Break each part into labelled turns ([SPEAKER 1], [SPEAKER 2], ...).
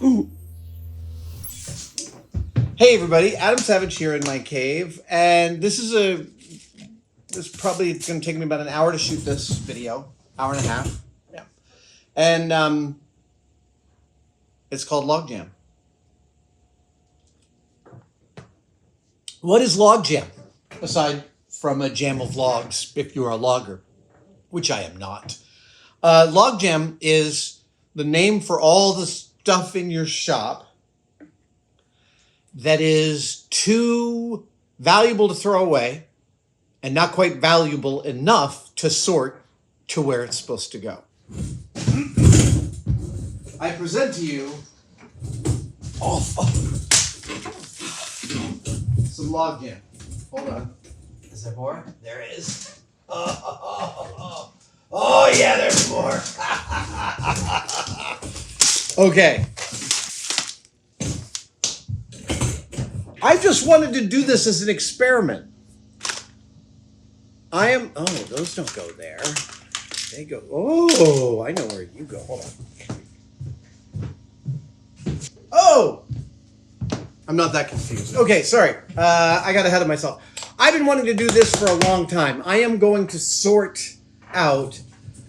[SPEAKER 1] Hey everybody, Adam Savage here in my cave, and this probably going to take me about an hour to shoot this video, hour and a half, yeah, and it's called Logjam. What is Logjam, aside from a jam of logs, if you're a logger, which I am not? Logjam is the name for all the stuff in your shop that is too valuable to throw away and not quite valuable enough to sort to where it's supposed to go. I present to you some Logjam. Hold on. Is there more? There is. Oh yeah, there's more. Okay. I just wanted to do this as an experiment. Oh, those don't go there. They go, oh, I know where you go. Hold on. Oh! I'm not that confused. Okay, sorry. I got ahead of myself. I've been wanting to do this for a long time. I am going to sort out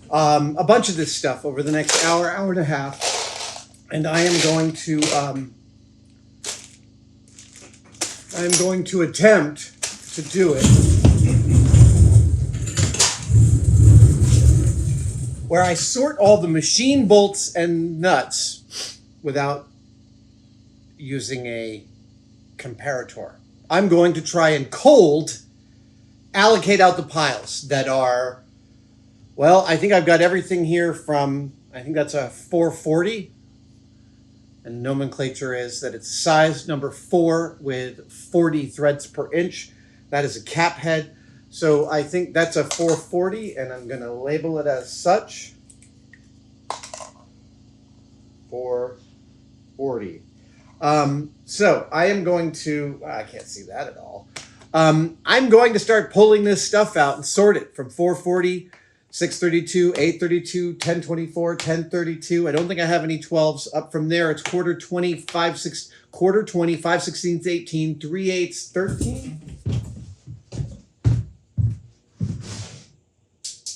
[SPEAKER 1] a bunch of this stuff over the next hour and a half. And I am going to attempt to do it where I sort all the machine bolts and nuts without using a comparator. I'm going to try and cold allocate out the piles that are, well, I think I've got everything here from, I think that's a 440. And nomenclature is that it's size number 4 with 40 threads per inch. That is a cap head. So I think that's a 440, and I'm going to label it as such. 440. So I am going to, I can't see that at all. I'm going to start pulling this stuff out and sort it from 440, 632, 832, 1024, 1032. I don't think I have any 12s. Up from there, it's quarter 20, 5 16ths, 18, 3/8, 13.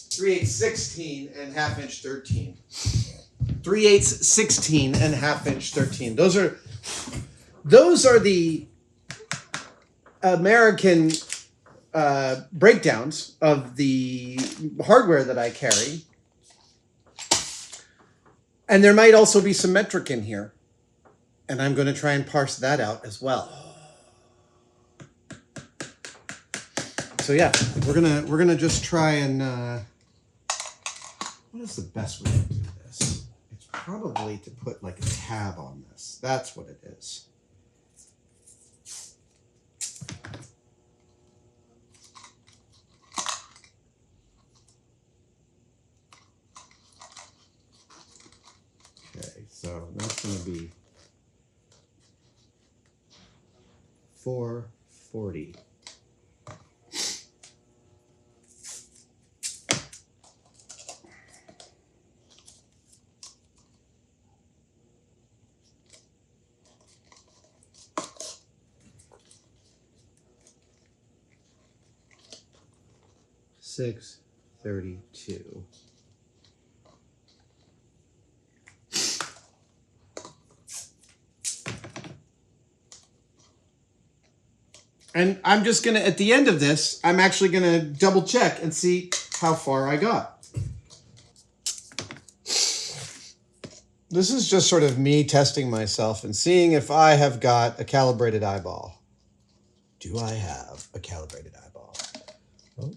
[SPEAKER 1] 3/8, 16, and ½ inch 13. 3/8, 16, and ½ inch 13. Those are the American breakdowns of the hardware that I carry. And there might also be some metric in here. And I'm going to try and parse that out as well. So yeah, we're gonna just try and what is the best way to do this? It's probably to put like a tab on this. That's what it is. So that's going to be 440. $632. And I'm just going to, at the end of this, I'm actually going to double check and see how far I got. This is just sort of me testing myself and seeing if I have got a calibrated eyeball. Do I have a calibrated eyeball? Oh.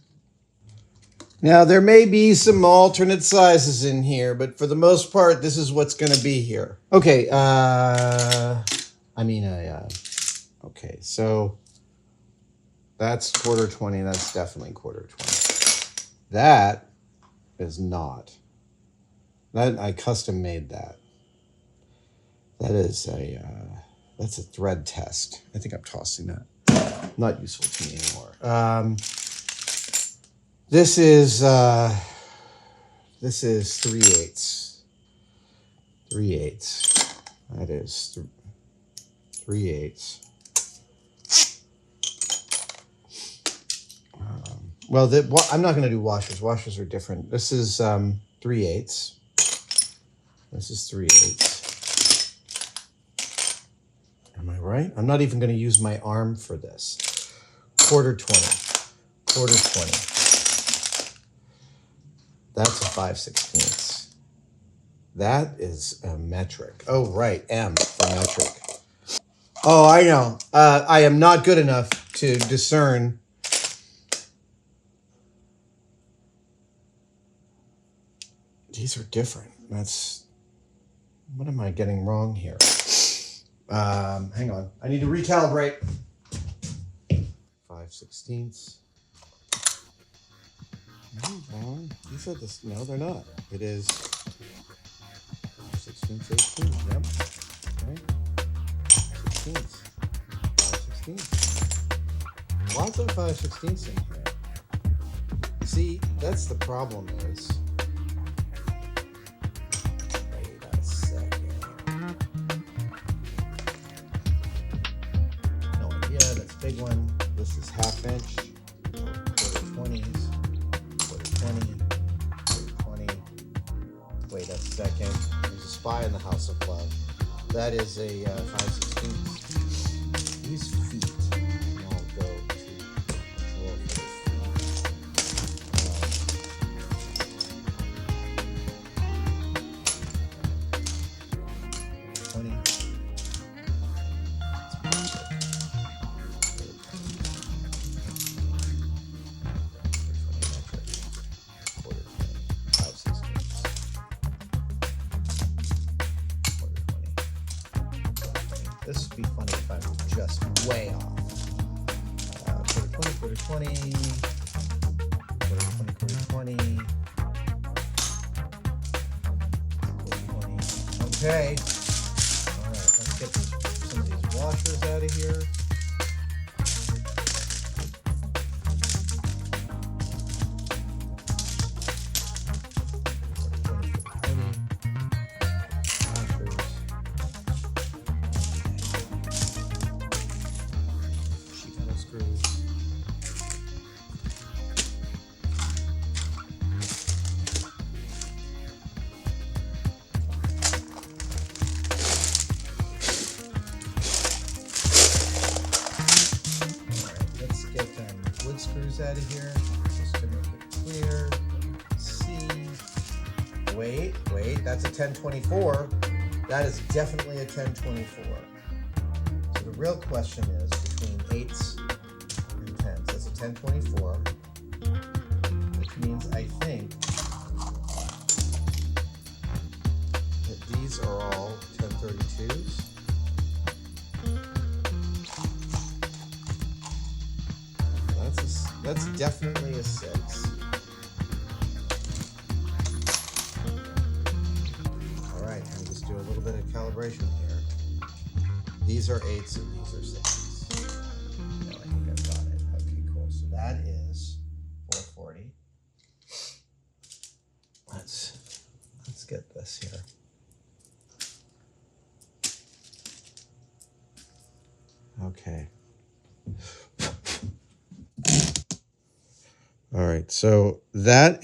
[SPEAKER 1] Now, there may be some alternate sizes in here, but for the most part, this is what's going to be here. Okay, okay, so that's quarter 20. That's definitely quarter 20. That is not. That I custom made that. That is that's a thread test. I think I'm tossing that. Not useful to me anymore. This is 3/8. 3/8. That is 3/8. Well, I'm not going to do washers. Washers are different. This is 3/8. This is 3/8. Am I right? I'm not even going to use my arm for this. 1/4 20. 1/4 20. That's a 5/16. That is a metric. Oh, right. M for metric. Oh, I know. I am not good enough to discern. These are different. What am I getting wrong here? Hang on. I need to recalibrate. 5/16. No, wrong. You said this. No, they're not. It is 5/16, 18. Yep. Right. 5/16. 5/16. Lots of 5/16 in here. See, that's the problem is. Wait a second. No idea. That's a big one. This is 1/2 inch. 1/4 20. 20. Wait a second. There's a spy in the house of love. That is a 5/16. These feet all go to drawer for the feet. 20. This would be funny if I'm just way off. 1/4 20, 1/4 20, 1/4 20. Okay. All right, let's get some of these washers out of here. Out of here, just to make it clear. See, wait, that's a 1024. That is definitely a 1024. So the real question is between 8s and 10s. That's a 1024, which means I think that these are all 1032s. That's definitely a 6. All right, let me just do a little bit of calibration here. These are 8s and these are 6s. No, I think I've got it. Okay, cool. So that is 440. Let's get this here. Okay. All right, so that's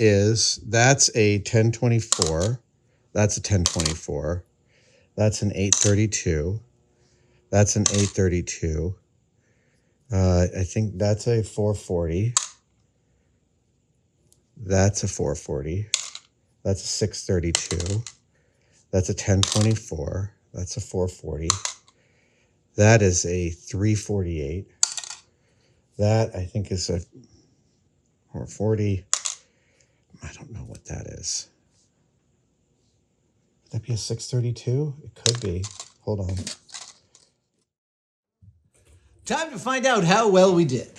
[SPEAKER 1] a 1024. That's a 1024. That's an 832. That's an 832. I think that's a 440. That's a 440. That's a 632. That's a 1024. That's a 440. That is a 348. That I think is a 440. I don't know what that is. Would that be a 632? It could be. Hold on. Time to find out how well we did.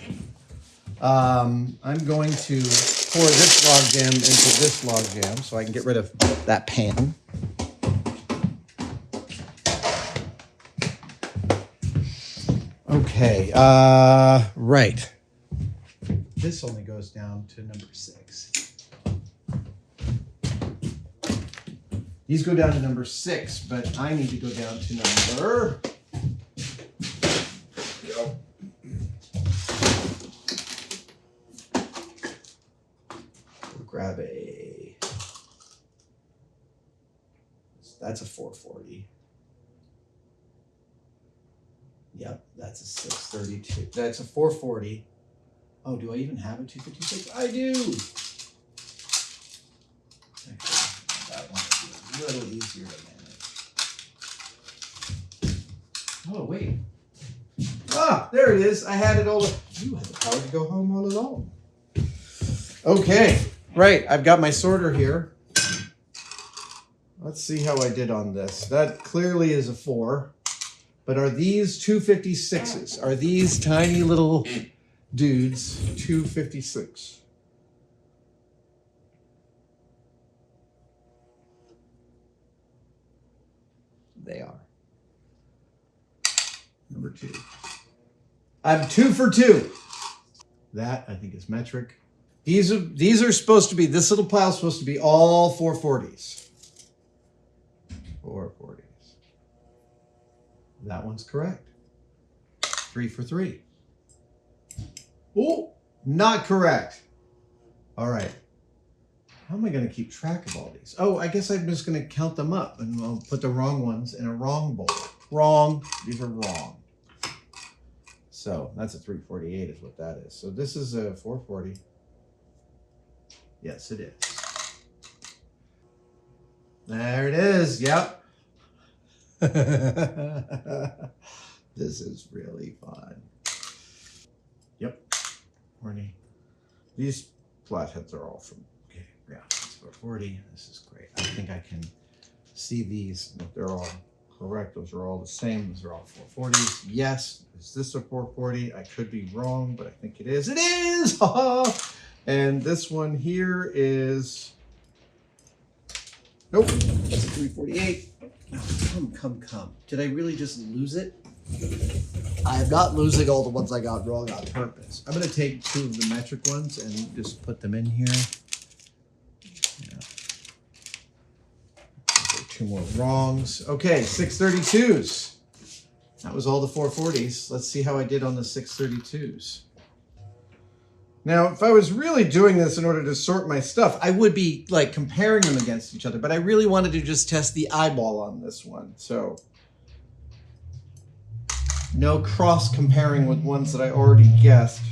[SPEAKER 1] I'm going to pour this logjam into this logjam so I can get rid of that pan. Okay, right. This only goes down to number 6. These go down to number 6, but I need to go down to number... Grab a... That's a 440. Yep, that's a 632. That's a 440. Oh, do I even have a 256? I do! Actually, that one would be a little easier to manage. Oh, wait. Ah, there it is. I had it all. You had the power to go home all alone. Okay, right. I've got my sorter here. Let's see how I did on this. That clearly is a 4. But are these 256s? Are these tiny little dudes 256? They are. Number 2. I'm 2 for 2. That, I think, is metric. These are supposed to be, this little pile is supposed to be all 440s. 440s. That one's correct. 3 for 3. Oh, not correct. All right. How am I going to keep track of all these? Oh, I guess I'm just going to count them up and I'll put the wrong ones in a wrong bowl. Wrong. These are wrong. So that's a 348 is what that is. So this is a 440. Yes, it is. There it is. Yep. This is really fun. Yep. Horny. These flatheads are all from, okay, yeah, it's 440. This is great. I think I can see these. They're all correct. Those are all the same. Those are all 440s. Yes. Is this a 440? I could be wrong, but I think it is. It is! And this one here is... Nope. That's a 348. Oh, come. Did I really just lose it? I am not losing all the ones I got wrong on purpose. I'm going to take 2 of the metric ones and just put them in here. Yeah. 2 more wrongs. Okay, 632s. That was all the 440s. Let's see how I did on the 632s. Now, if I was really doing this in order to sort my stuff, I would be like comparing them against each other, but I really wanted to just test the eyeball on this one. So no cross comparing with ones that I already guessed.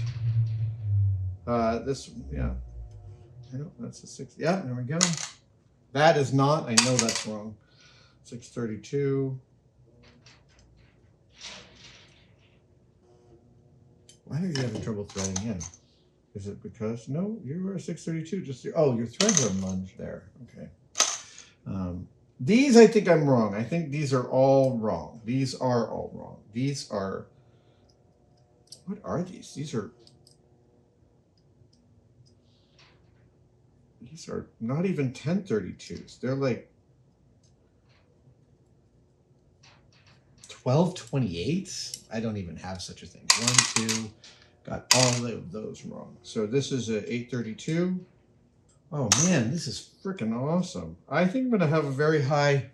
[SPEAKER 1] This, yeah. I know that's a 6. Yeah, there we go. That is not, I know that's wrong. 632. Why are you having trouble threading in? Is it because, no, you were a 632, just, oh, your threads are munged there. Okay. These, I think I'm wrong. I think these are all wrong. These are all wrong. These are, what are these? These are not even 1032s. They're like 1228s. I don't even have such a thing. 1, 2, got all of those wrong. So this is a 832. Oh man, this is freaking awesome. I think I'm gonna have a very high,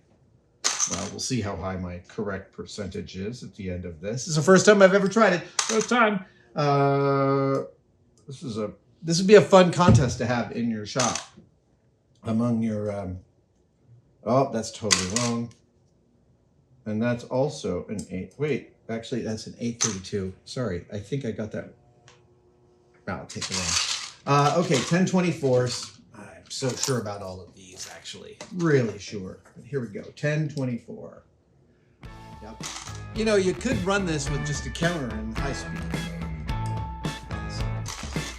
[SPEAKER 1] well, we'll see how high my correct percentage is at the end of this. This is the first time I've ever tried it. First time. This would be a fun contest to have in your shop. Among your, oh, that's totally wrong. And that's also an 8. Wait, actually, that's an 832. Sorry, I think I got that. I'll take it wrong. Okay, 1024s. I'm so sure about all of these, actually. Really sure. But here we go. 1024. Yep. You know, you could run this with just a counter in high speed.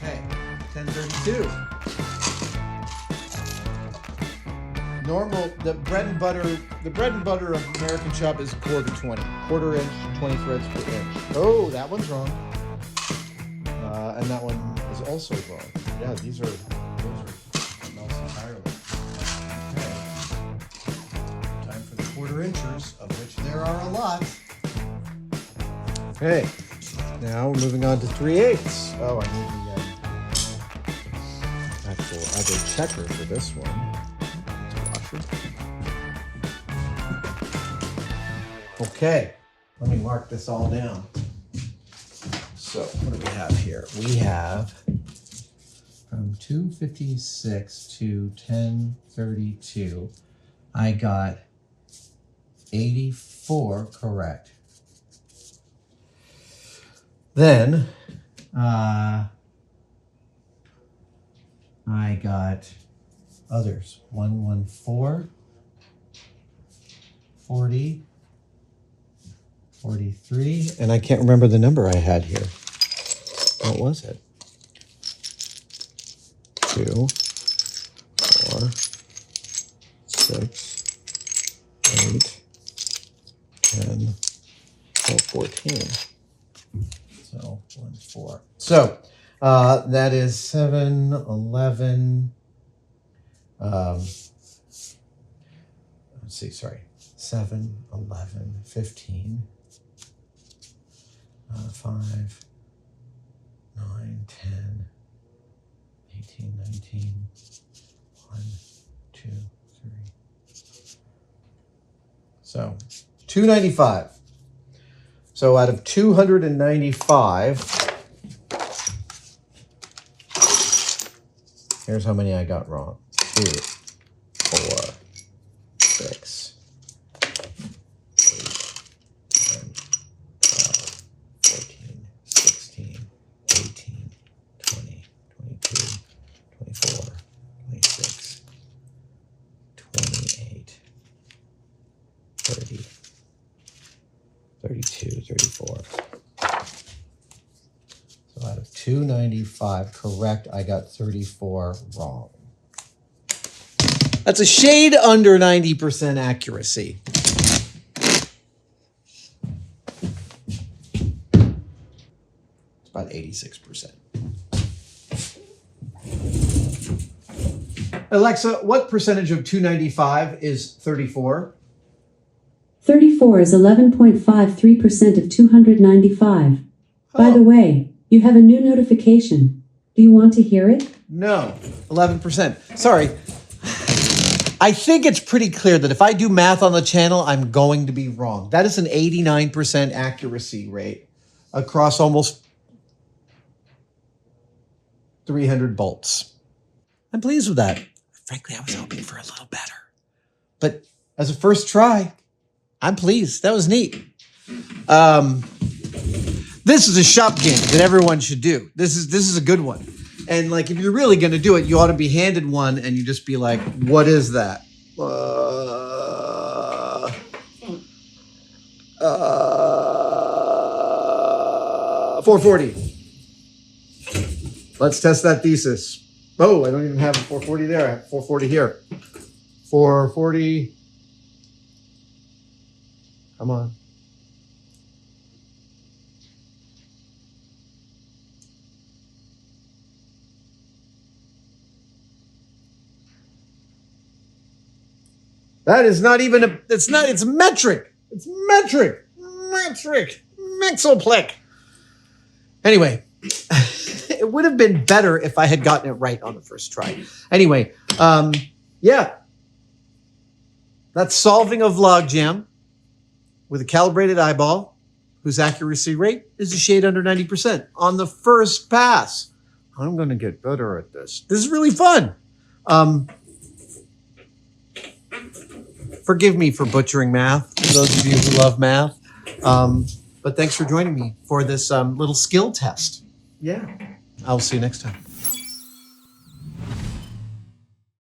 [SPEAKER 1] Okay, 1032. Normal, the bread and butter of American shop is 1/4 20. 1/4 inch, 20 threads per inch. Oh, that one's wrong. And that one is also wrong. Yeah, those are else entirely. Okay. Time for the 1/4 inchers, of which there are a lot. Okay. Now we're moving on to 3/8. Oh, I need the actual other checker for this one. Okay, let me mark this all down. So what do we have here? We have from 256 to 1032, I got 84 correct. Then I got others. 114, 40, 43, and I can't remember the number I had here. What was it? 2, 4, 6, 8, 10, 12, 14. So 1, 4. So that is 7, 11. Let's see, sorry. 7, 11, 15, 5, 9, 10, 18, 19, 1, 2, 3. So 295. So out of 295, here's how many I got wrong. 2, 4, 6, 8, 9, 12, 14, 16, 18, 20, 22, 24, 26, 28, 30, 32, 34. So out of 295 correct, I got 34 wrong. That's a shade under 90% accuracy. It's about 86%. Alexa, what percentage of 295 is 34?
[SPEAKER 2] 34 is 11.53% of 295. By the way, you have a new notification. Do you want to hear it?
[SPEAKER 1] No, 11%. Sorry. I think it's pretty clear that if I do math on the channel, I'm going to be wrong. That is an 89% accuracy rate across almost 300 bolts. I'm pleased with that. Frankly, I was hoping for a little better. But as a first try, I'm pleased. That was neat. This is a shop game that everyone should do. This is a good one. And like, if you're really going to do it, you ought to be handed one and you just be like, what is that? 440. Let's test that thesis. Oh, I don't even have a 440 there. I have 440 here. 440. Come on. That is not even a, it's metric. It's metric. Mexoplick. Anyway, it would have been better if I had gotten it right on the first try. Anyway, yeah. That's solving of Logjam with a calibrated eyeball whose accuracy rate is a shade under 90% on the first pass. I'm going to get better at this. This is really fun. Forgive me for butchering math, for those of you who love math. But thanks for joining me for this little skill test. Yeah. I'll see you next time.